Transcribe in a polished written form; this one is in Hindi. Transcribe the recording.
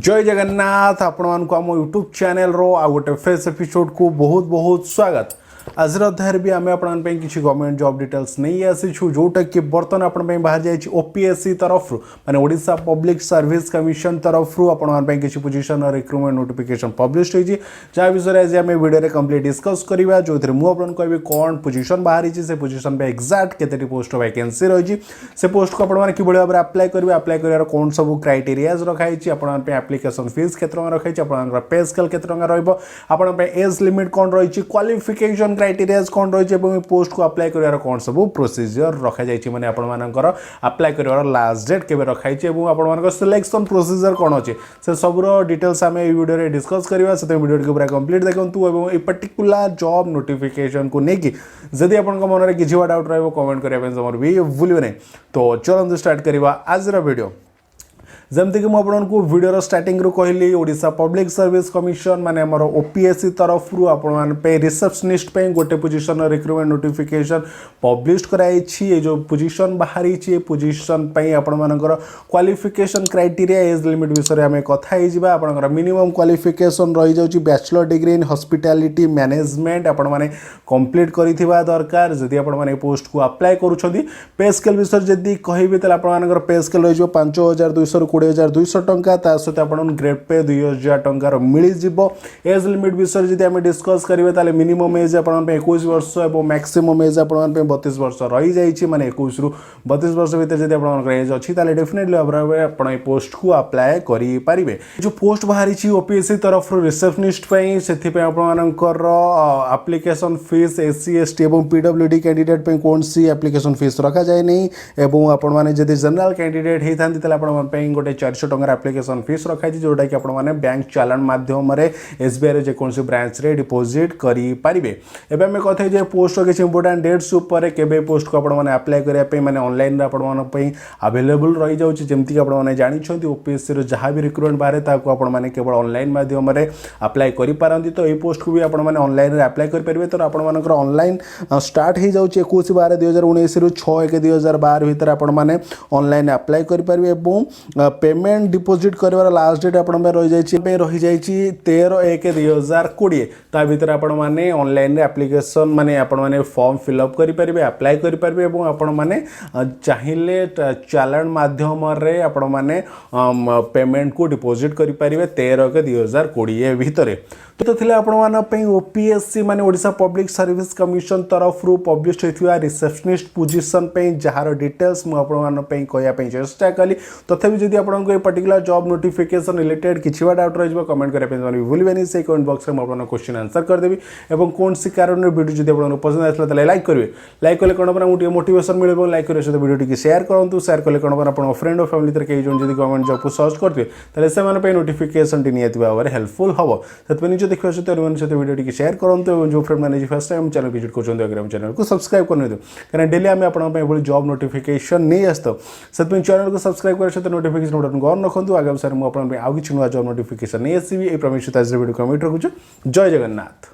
जय जगन्नाथ आपण आम यूट्यूब चैनल रो आ गोटे फ्रेश एपिसोड को बहुत बहुत स्वागत। आज अध्याय भी आम आपण किसी गवर्नमेंट जॉब डिटेल्स नहीं आसीचु जोटा कि बर्तमान आपण बाहर जाइए ओपीएससी तरफ माने ओडिशा पब्लिक सर्विस कमिशन तरफ आपण किसी पोजिशन रिक्रुटमेंट नोटिफिकेशन पब्लिश होती जहाँ विषय आज आम वीडियो कंप्लीट डिस्कस करवा जो मुझे कहबी कौन पोजिशन बाहरी से पोजिशन पे एक्जाक्ट केते पोस्ट वैकेंसी रही से पोस्ट को आपण कि भाव में अप्लाई करेंगे अप्लाई कर कौन सब क्राइटेरियाज रखाई आपण एप्लिकेशन फीस के रखाई आप पे स्केल के रहा एज लिमिट कौन रही क्वालिफिकेशन क्राइटेरियाज कौन रही पोस्ट को अप्लाई कर कौन सब प्रोसीजर रखा जाइए माने आपनकर अप्लाई कर लास्ट डेट केबे रखाई आपनकर सिलेक्शन प्रोसीजर कौन अच्छे से सबूर डिटेल्स आम वीडियो डिस्कस करवा से वीडियो को पूरा कंप्लीट देखूँ और पर्टिकुलर जॉब नोटिफिकेशन को लेकिन जदि आप मन में किसी डाउट रहा कमेंट करने जमा भी भूलिए नहीं। तो चलते स्टार्ट करवा आज वीडियो जमती कि मुझे वीडियो स्टार्टिंग रू कहली ओडिशा पब्लिक सर्विस कमिशन माने हमर ओपीएससी तरफ रिसेप्शनिस्ट पे गोटे पोजिशन रिक्रुटमेंट नोटिफिकेशन पब्लिश कराई ये जो पोजिशन बाहरी पोजिशन आपणकर क्वालिफिकेशन क्राइटेरिया एज लिमिट विषय में कथा आपणकर मिनिमम क्वालिफिकेशन रही जाउची bachelor degree in hospitality management आपण माने कंप्लीट करिथिबा दरकार जदि आपण माने पोस्ट को अप्लाई करूछंदी पे स्केल विषय जदि कहबे त आपणकर पे स्केल रही 5200 20,200 टंका ता सहित आप ग्रेड पे 2,000 टंकार मिलଯିव। एज लिमिट विषय जब आम डिस्कस करेंगे ताले मिनिमम एज आप 21 वर्ष और मैक्सिमम एज आप 32 वर्ष रही जाइए माने 21 रु 32 वर्ष भितर जब आप एज अच्छी डेफिनेटली भाव में आप पोस्ट को अप्लाई करेंगे। जो पोस्ट बाहरी ओपीएससी तरफ रिसेप्शनिस्ट से आपर एप्लिकेशन फीस एससी एसटी और पीडब्ल्यूडी कैंडिडेट कौन सी एप्लिकेशन फीस रखा जाए नहीं और आपने जनरल कैंडिडेट होता है गोटे 400 टंकार एप्लिकेशन फीस रखाई जोटा कि आपने बैंक चालान माध्यम एसबीआई जेकोसी ब्रांच रे डिपोजिट करेंगे। एवं आम कथे पोस्ट किसी इंपोर्टाट डेट्स उपर केबे पोस्ट को आपने अप्लाई करने माने ऑनलाइन अवेलेबल रही जाऊँगी जमीक आपने जानते ओपीएससी जहाँ भी रिक्रुटमेंट बाहर आपने केवल ऑनलाइन माध्यम अप्लाई करें तो ये पोस्ट को भी आपने ऑनलाइन अप्लाई करेंगे। तो आपर ऑनलाइन स्टार्ट हो जाऊँगी 21/12/2019 रु 6/1/2012 भितर आपने ऑनलाइन अप्लाई करेंगे। पेमेंट डिपोजिट कर लास्ट डेट आप रही जाइए 13/1/2020 ता भर आपने ऑनलाइन एप्लिकेशन माने आपने फॉर्म फिलअप करेंगे अप्लाई करेंगे और आपने चाहिए चालान माध्यम आपने पेमेंट को डिपोजिट करेंगे 13/1/2020 भितर। तो थे आपण ओपीएससी माने ओडिशा पब्लिक सर्विस कमिशन तरफ पब्लिश होता रिसेप्शनिस्ट पोजिशन जार डिटेल्स मुझे कहवाई चेष्टा कली तथापि जदि आपको पर्टिकुलर जॉब नोटिफिकेशन रिलेटेड किसी डाउट रही कमेंट करने भूलिए नहीं से कमेंट बॉक्स में मुझे क्वेश्चन आंसर करदेवी और कौन सी कारण वीडियो जब आपको पसंद आसला लाइक करेंगे लाइक कले कौन मुझे मोटिवेशन मिले लाइक कर सहित वीडियो टी शेयर करूँ शेयर कले कौन आप फ्रेंड और फैमिली कई जन जब गवर्नमेंट जॉब को सर्च करते से नोटिफिकेशन टी निहत भाव में हेल्पफुल हम से निज देखा सहित वीडियो टी शेयर करूँ जो फ्रेंड मैंने फर्स्ट टाइम चैनल विजिट कर चैनल को सब्सक्राइब करने दो कहीं डेली आम आप जॉब नोटिफिकेशन नहीं आसता से चैनल को सब्सक्राइब कर सहित नोटिफिकेशन बटन को ऑन रखु आगामी सारे मुझे आउ कि नुआ जॉब नोटिफिकेशन नहीं आसबि ये प्रमेश वीडियो कमेंट रखुछु। जय जगन्नाथ।